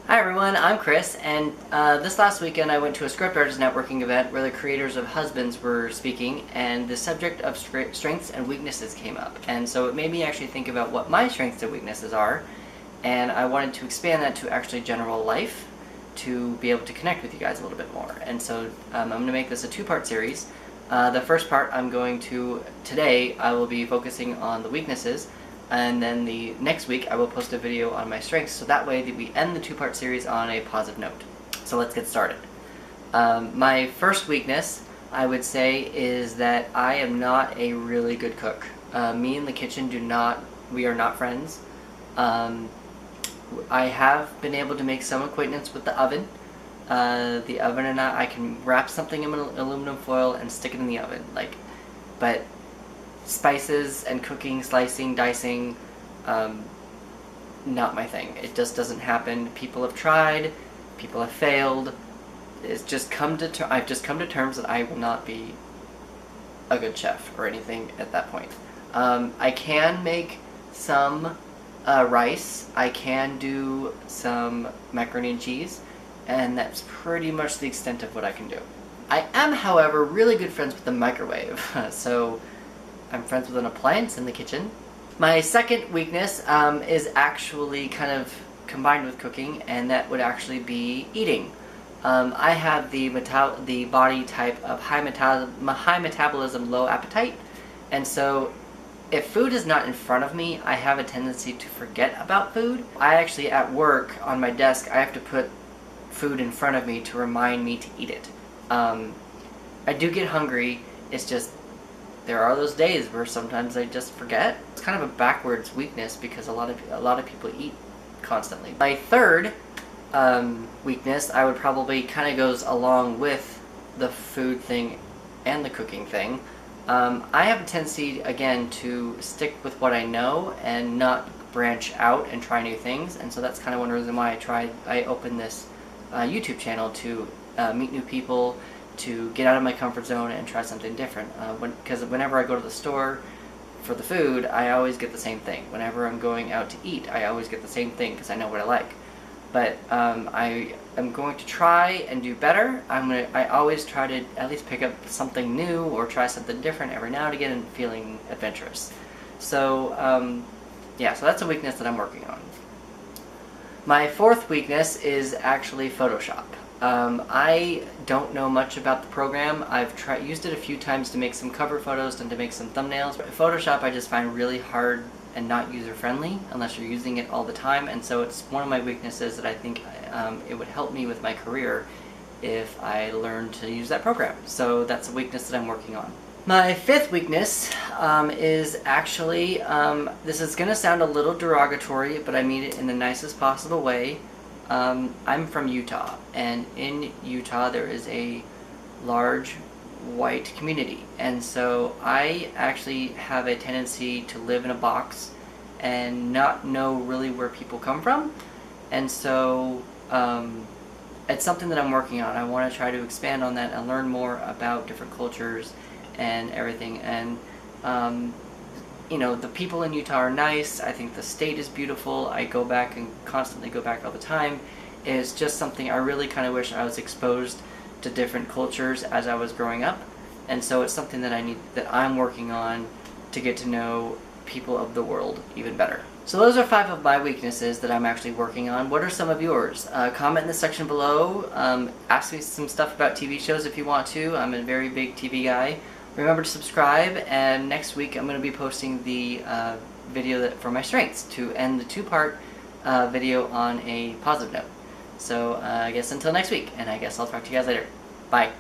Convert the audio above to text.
Hi everyone, I'm Chris, and this last weekend I went to a Script Artists Networking event where the creators of Husbands were speaking, and the subject of strengths and weaknesses came up. And so it made me actually think about what my strengths and weaknesses are, and I wanted to expand that to actually general life to be able to connect with you guys a little bit more. And so I'm going to make this a two-part series. The first part today I will be focusing on the weaknesses, and then the next week I will post a video on my strengths, so that way that we end the two-part series on a positive note. So let's get started. My first weakness, I would say, is that I am not a really good cook. Me and the kitchen we are not friends. I have been able to make some acquaintance with the oven. The oven and I can wrap something in aluminum foil and stick it in the oven, but spices and cooking, slicing, dicing, not my thing. It just doesn't happen. People have tried, people have failed. I've just come to terms that I will not be a good chef or anything at that point. I can make some rice. I can do some macaroni and cheese, and that's pretty much the extent of what I can do. I am, however, really good friends with the microwave, so I'm friends with an appliance in the kitchen. My second weakness is actually kind of combined with cooking, and that would actually be eating. I have the body type of high metabolism, low appetite, and so if food is not in front of me, I have a tendency to forget about food. I actually, at work, on my desk, I have to put food in front of me to remind me to eat it. I do get hungry, it's just there are those days where sometimes I just forget. It's kind of a backwards weakness because a lot of people eat constantly. My third weakness, I would probably kind of goes along with the food thing and the cooking thing. I have a tendency, again, to stick with what I know and not branch out and try new things, and so that's kind of one reason why I opened this YouTube channel, to meet new people, to get out of my comfort zone and try something different. Because whenever I go to the store for the food, I always get the same thing. Whenever I'm going out to eat, I always get the same thing because I know what I like. But I am going to try and do better. I always try to at least pick up something new or try something different every now and again, and feeling adventurous. So yeah, so that's a weakness that I'm working on. My fourth weakness is actually Photoshop. I don't know much about the program. I've used it a few times to make some cover photos and to make some thumbnails. Photoshop I just find really hard and not user-friendly unless you're using it all the time, and so it's one of my weaknesses that I think it would help me with my career if I learned to use that program. So that's a weakness that I'm working on. My fifth weakness is actually, this is going to sound a little derogatory, but I mean it in the nicest possible way. I'm from Utah, and in Utah there is a large white community, and so I actually have a tendency to live in a box and not know really where people come from, and so it's something that I'm working on. I want to try to expand on that and learn more about different cultures and everything, and you know, the people in Utah are nice. I think the state is beautiful. I go back and constantly go back all the time. It's just something I really kind of wish I was exposed to different cultures as I was growing up, and so it's something that I'm working on to get to know people of the world even better. So those are 5 of my weaknesses that I'm actually working on. What are some of yours? Comment in the section below. Ask me some stuff about TV shows if you want to. I'm a very big TV guy. Remember to subscribe, and next week I'm going to be posting the video for my strengths to end the two-part video on a positive note. So I guess until next week, and I guess I'll talk to you guys later. Bye.